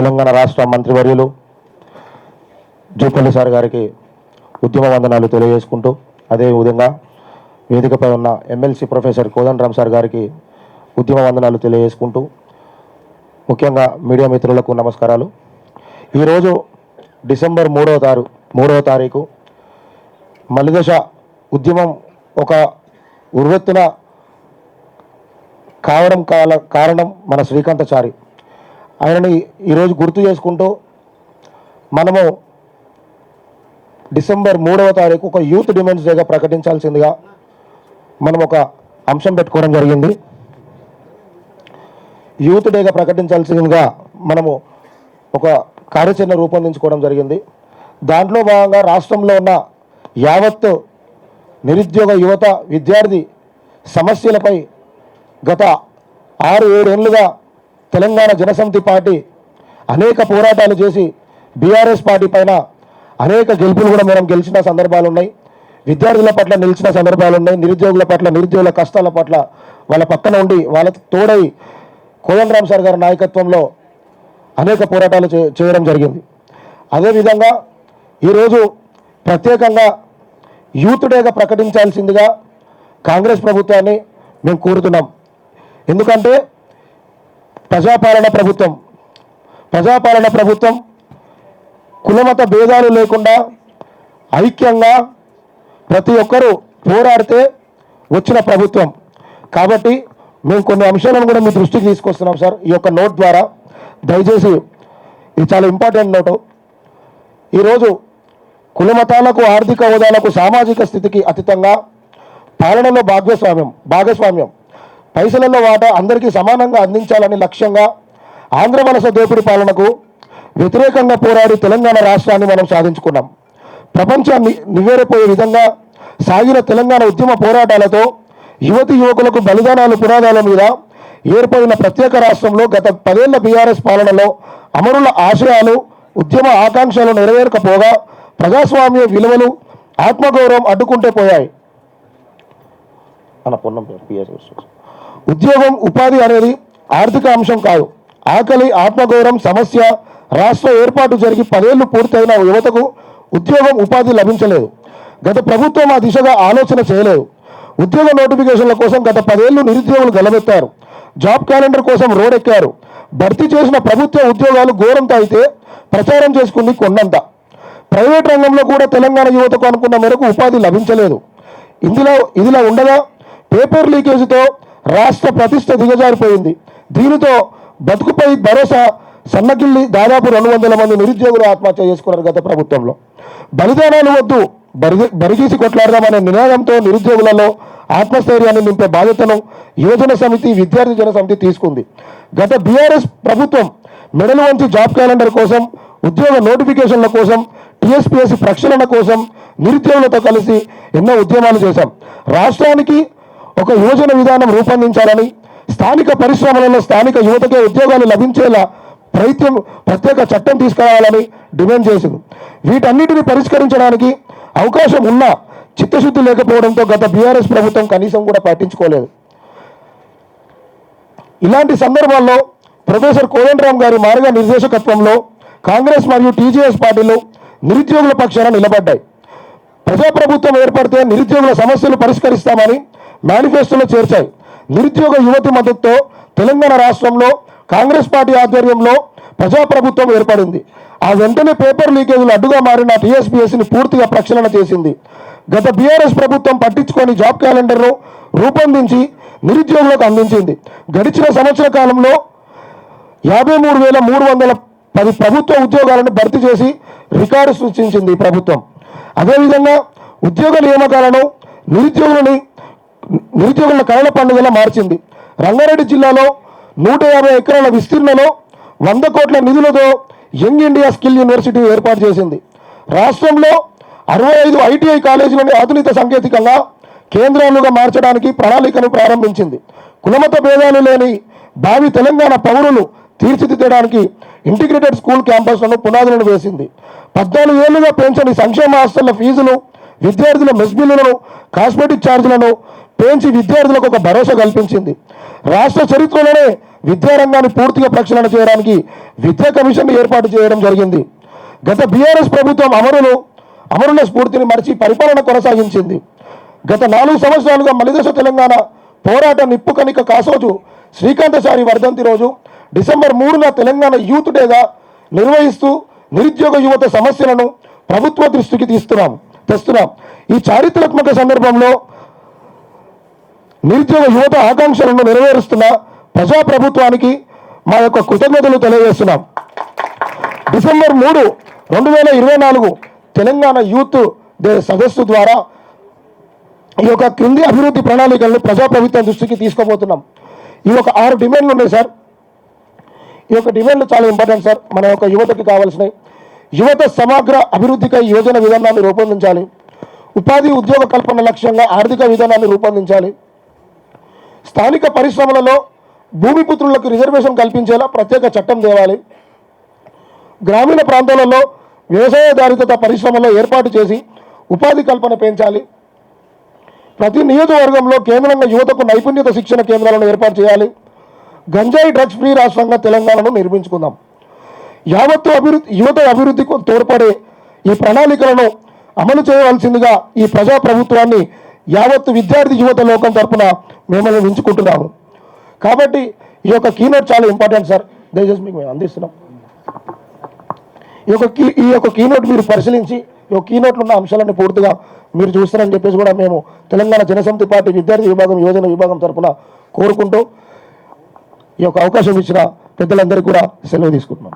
తెలంగాణ రాష్ట్ర మంత్రివర్యులు జూపల్లి సార్ గారికి ఉద్యమ వందనాలు తెలియజేసుకుంటూ, అదేవిధంగా వేదికపై ఉన్న ఎమ్మెల్సీ ప్రొఫెసర్ కోదండరామ్ సార్ గారికి ఉద్యమ వందనాలు తెలియజేసుకుంటూ, ముఖ్యంగా మీడియా మిత్రులకు నమస్కారాలు. ఈరోజు డిసెంబర్ 3వ తారీఖు మలిదశ ఉద్యమం ఒక ఉర్వెత్తున కారణం మన శ్రీకాంతాచారి. ఆయనని ఈరోజు గుర్తు చేసుకుంటూ మనము డిసెంబర్ 3వ తారీఖు ఒక యూత్ డిమాండ్స్ డేగా ప్రకటించాల్సిందిగా మనం ఒక అంశం పెట్టుకోవడం జరిగింది. యూత్ డేగా ప్రకటించాల్సిందిగా మనము ఒక కార్యాచరణ రూపొందించుకోవడం జరిగింది. దాంట్లో భాగంగా రాష్ట్రంలో ఉన్న యావత్ నిరుద్యోగ యువత విద్యార్థి సమస్యలపై గత 6-7 ఏళ్లుగా తెలంగాణ జనసమితి పార్టీ అనేక పోరాటాలు చేసి బీఆర్ఎస్ పార్టీ పైన అనేక గెలుపులు కూడా మనం గెలిచిన సందర్భాలు ఉన్నాయి. విద్యార్థుల పట్ల నిలిచిన సందర్భాలు ఉన్నాయి. నిరుద్యోగుల పట్ల, నిరుద్యోగుల కష్టాల పట్ల వాళ్ళ పక్కన ఉండి వాళ్ళకి తోడై కోదండరామ్ సార్ గారి నాయకత్వంలో అనేక పోరాటాలు చేయడం జరిగింది. అదేవిధంగా ఈరోజు ప్రత్యేకంగా యూత్ డేగా ప్రకటించాల్సిందిగా కాంగ్రెస్ ప్రభుత్వాన్ని మేము కోరుతున్నాం. ఎందుకంటే ప్రజాపాలన ప్రభుత్వం కులమత భేదాలు లేకుండా ఐక్యంగా ప్రతి ఒక్కరూ పోరాడితే వచ్చిన ప్రభుత్వం. కాబట్టి మేము కొన్ని అంశాలను కూడా మీ దృష్టికి తీసుకొస్తున్నాం సార్. ఈ యొక్క నోట్ ద్వారా దయచేసి, ఇది చాలా ఇంపార్టెంట్ నోటు. ఈరోజు కులమతాలకు, ఆర్థిక హోదాలకు, సామాజిక స్థితికి అతీతంగా పాలనలో భాగస్వామ్యం పైసలలో వాటా అందరికీ సమానంగా అందించాలని లక్ష్యంగా ఆంధ్ర వలస దోపిడీ పాలనకు వ్యతిరేకంగా పోరాడి తెలంగాణ రాష్ట్రాన్ని మనం సాధించుకున్నాం. ప్రపంచాన్ని నివ్వెరపోయే విధంగా సాగిన తెలంగాణ ఉద్యమ పోరాటాలతో యువతి యువకులకు బలిదానాలు పునాదాల మీద ఏర్పడిన ప్రత్యేక రాష్ట్రంలో గత 10 ఏళ్ల బీఆర్ఎస్ పాలనలో అమరుల ఆశయాలు, ఉద్యమ ఆకాంక్షలు నెరవేరకపోగా ప్రజాస్వామ్య విలువలు, ఆత్మగౌరవం అడ్డుకుంటే పోయాయి. ఉద్యోగం, ఉపాధి అనేది ఆర్థిక అంశం కాదు. ఆకలి, ఆత్మగౌరవం సమస్య. రాష్ట్ర ఏర్పాటు జరిగి 10 ఏళ్లు పూర్తయిన యువతకు ఉద్యోగం, ఉపాధి లభించలేదు. గత ప్రభుత్వం ఆ దిశగా ఆలోచన చేయలేదు. ఉద్యోగ నోటిఫికేషన్ల కోసం గత 10 ఏళ్లు నిరుద్యోగులు గలమెత్తారు. జాబ్ క్యాలెండర్ కోసం రోడెక్కారు. భర్తీ చేసిన ప్రభుత్వ ఉద్యోగాలు ఘోరంతో అయితే ప్రచారం చేసుకుంది కొండంత. ప్రైవేట్ రంగంలో కూడా తెలంగాణ యువతకు అనుకున్న మేరకు ఉపాధి లభించలేదు. ఇదిలా ఉండగా పేపర్ లీకేజీతో రాష్ట్ర ప్రతిష్ట దిగజారిపోయింది. దీనితో బతుకుపై భరోసా సన్నగిల్లి దాదాపు 200 మంది నిరుద్యోగులు ఆత్మహత్య చేసుకున్నారు గత ప్రభుత్వంలో. బలిదానాలు వద్దు, బరిగీసి కొట్లాడదామనే నినాదంతో నిరుద్యోగులలో ఆత్మస్థైర్యాన్ని నింపే బాధ్యతను యువజన సమితి, విద్యార్థి జన సమితి తీసుకుంది. గత బీఆర్ఎస్ ప్రభుత్వం మెడలు వంచి జాబ్ క్యాలెండర్ కోసం, ఉద్యోగ నోటిఫికేషన్ల కోసం, టీఎస్పీఎస్సీ ప్రక్షాళన కోసం నిరుద్యోగులతో కలిసి ఎన్నో ఉద్యమాలు చేశాం. రాష్ట్రానికి ఒక యువజన విధానం రూపొందించాలని, స్థానిక పరిశ్రమలలో స్థానిక యువతకే ఉద్యోగాలు లభించేలా ప్రత్యేక చట్టం తీసుకురావాలని డిమాండ్ చేసింది. వీటన్నిటిని పరిష్కరించడానికి అవకాశం ఉన్నా చిత్తశుద్ధి లేకపోవడంతో గత బీఆర్ఎస్ ప్రభుత్వం కనీసం కూడా పట్టించుకోలేదు. ఇలాంటి సందర్భాల్లో ప్రొఫెసర్ కోదండరామ్ గారి మార్గనిర్దేశకత్వంలో కాంగ్రెస్ మరియు టీజేఎస్ పార్టీలు నిరుద్యోగుల పక్షాన నిలబడ్డాయి. ప్రజాప్రభుత్వం ఏర్పడితే నిరుద్యోగుల సమస్యలు పరిష్కరిస్తామని మేనిఫెస్టోలో చేర్చాయి. నిరుద్యోగ యువతి మద్దతుతో తెలంగాణ రాష్ట్రంలో కాంగ్రెస్ పార్టీ ఆధ్వర్యంలో ప్రజాప్రభుత్వం ఏర్పడింది. ఆ వెంటనే పేపర్ లీకేజీలు అడ్డుగా మారిన టీఎస్పీఎస్సీని పూర్తిగా ప్రక్షాళన చేసింది. గత బీఆర్ఎస్ ప్రభుత్వం పట్టించుకొని జాబ్ క్యాలెండర్ను రూపొందించి నిరుద్యోగులకు అందించింది. గడిచిన సంవత్సర కాలంలో 53,310 ప్రభుత్వ ఉద్యోగాలను భర్తీ చేసి రికార్డు సృష్టించింది ఈ ప్రభుత్వం. అదేవిధంగా ఉద్యోగ నియామకాలను నిరుద్యోగుల కళల పండుగలా మార్చింది. రంగారెడ్డి జిల్లాలో 150 ఎకరాల విస్తీర్ణలో 100 కోట్ల నిధులతో యంగ్ ఇండియా స్కిల్ యూనివర్సిటీ ఏర్పాటు చేసింది. రాష్ట్రంలో 65 ఐటీఐ కాలేజీలను ఆధునిక సాంకేతికంగా కేంద్రాలుగా మార్చడానికి ప్రణాళికను ప్రారంభించింది. కులమత భేదాలు లేని భావి తెలంగాణ పౌరులు తీర్చిదిద్దడానికి ఇంటిగ్రేటెడ్ స్కూల్ క్యాంపస్లను పునాదులను వేసింది. 14 ఏళ్లుగా పెంచని సంక్షేమ హాస్టళ్ల ఫీజులు, విద్యార్థుల మెస్ బిల్లులను, కాస్మెటిక్ ఛార్జీలను పెంచి విద్యార్థులకు ఒక భరోసా కల్పించింది. రాష్ట్ర చరిత్రలోనే విద్యారంగాన్ని పూర్తిగా ప్రక్షాళన చేయడానికి విద్యా కమిషన్ ఏర్పాటు చేయడం జరిగింది. గత బీఆర్ఎస్ ప్రభుత్వం అమరుల స్ఫూర్తిని మరిచి పరిపాలన కొనసాగించింది. గత 4 సంవత్సరాలుగా మలిదశ తెలంగాణ పోరాట నిప్పుకనిక కాసోజు శ్రీకాంతచారి వర్ధంతి రోజు డిసెంబర్ 3న తెలంగాణ యూత్ డేగా నిర్వహిస్తూ నిరుద్యోగ యువత సమస్యలను ప్రభుత్వ దృష్టికి తెస్తున్నాం. ఈ చారిత్రాత్మక సందర్భంలో నిరుద్యోగ యువత ఆకాంక్షలను నెరవేరుస్తున్న ప్రజాప్రభుత్వానికి మా యొక్క కృతజ్ఞతలు తెలియజేస్తున్నాం. డిసెంబర్ 3, 2024 తెలంగాణ యూత్ డే సదస్సు ద్వారా ఈ యొక్క క్రింది అభివృద్ధి ప్రణాళికలను ప్రజాప్రభుత్వం దృష్టికి తీసుకోబోతున్నాం. ఈ యొక్క 6 డిమాండ్లు ఉన్నాయి సార్. ఈ యొక్క డిమాండ్లు చాలా ఇంపార్టెంట్ సార్. మన యొక్క యువతకి కావాల్సినవి: యువత సమగ్ర అభివృద్ధికై యోజన విధానాన్ని రూపొందించాలి. ఉపాధి ఉద్యోగ కల్పన లక్ష్యంగా ఆర్థిక విధానాన్ని రూపొందించాలి. స్థానిక పరిశ్రమలలో భూమిపుత్రులకు రిజర్వేషన్ కల్పించేలా ప్రత్యేక చట్టం తేవాలి. గ్రామీణ ప్రాంతాలలో వ్యవసాయాధారిత పరిశ్రమలో ఏర్పాటు చేసి ఉపాధి కల్పన పెంచాలి. ప్రతి నియోజకవర్గంలో కేంద్రంగా యువతకు నైపుణ్యత శిక్షణ కేంద్రాలను ఏర్పాటు చేయాలి. గంజాయి డ్రగ్స్ ఫ్రీ రాష్ట్రంగా తెలంగాణను నిర్మించుకుందాం. యువత అభివృద్ధికి తోడ్పడే ఈ ప్రణాళికలను అమలు చేయవలసిందిగా ఈ ప్రజాప్రభుత్వాన్ని యావత్తు విద్యార్థి యువత లోకం తరపున మిమ్మల్ని ఎంచుకుంటున్నాము. కాబట్టి ఈ యొక్క కీనోట్ చాలా ఇంపార్టెంట్ సార్. దయచేసి మీకు మేము అందిస్తున్నాం. ఈ యొక్క కీనోట్ మీరు పరిశీలించి ఈ యొక్క కీనోట్లో ఉన్న అంశాలను పూర్తిగా మీరు చూస్తారని చెప్పేసి కూడా మేము తెలంగాణ జనసమితి పార్టీ విద్యార్థి విభాగం యోజన విభాగం తరపున కోరుకుంటూ ఈ యొక్క అవకాశం ఇచ్చిన పెద్దలందరికీ కూడా సెలవు తీసుకుంటున్నాం.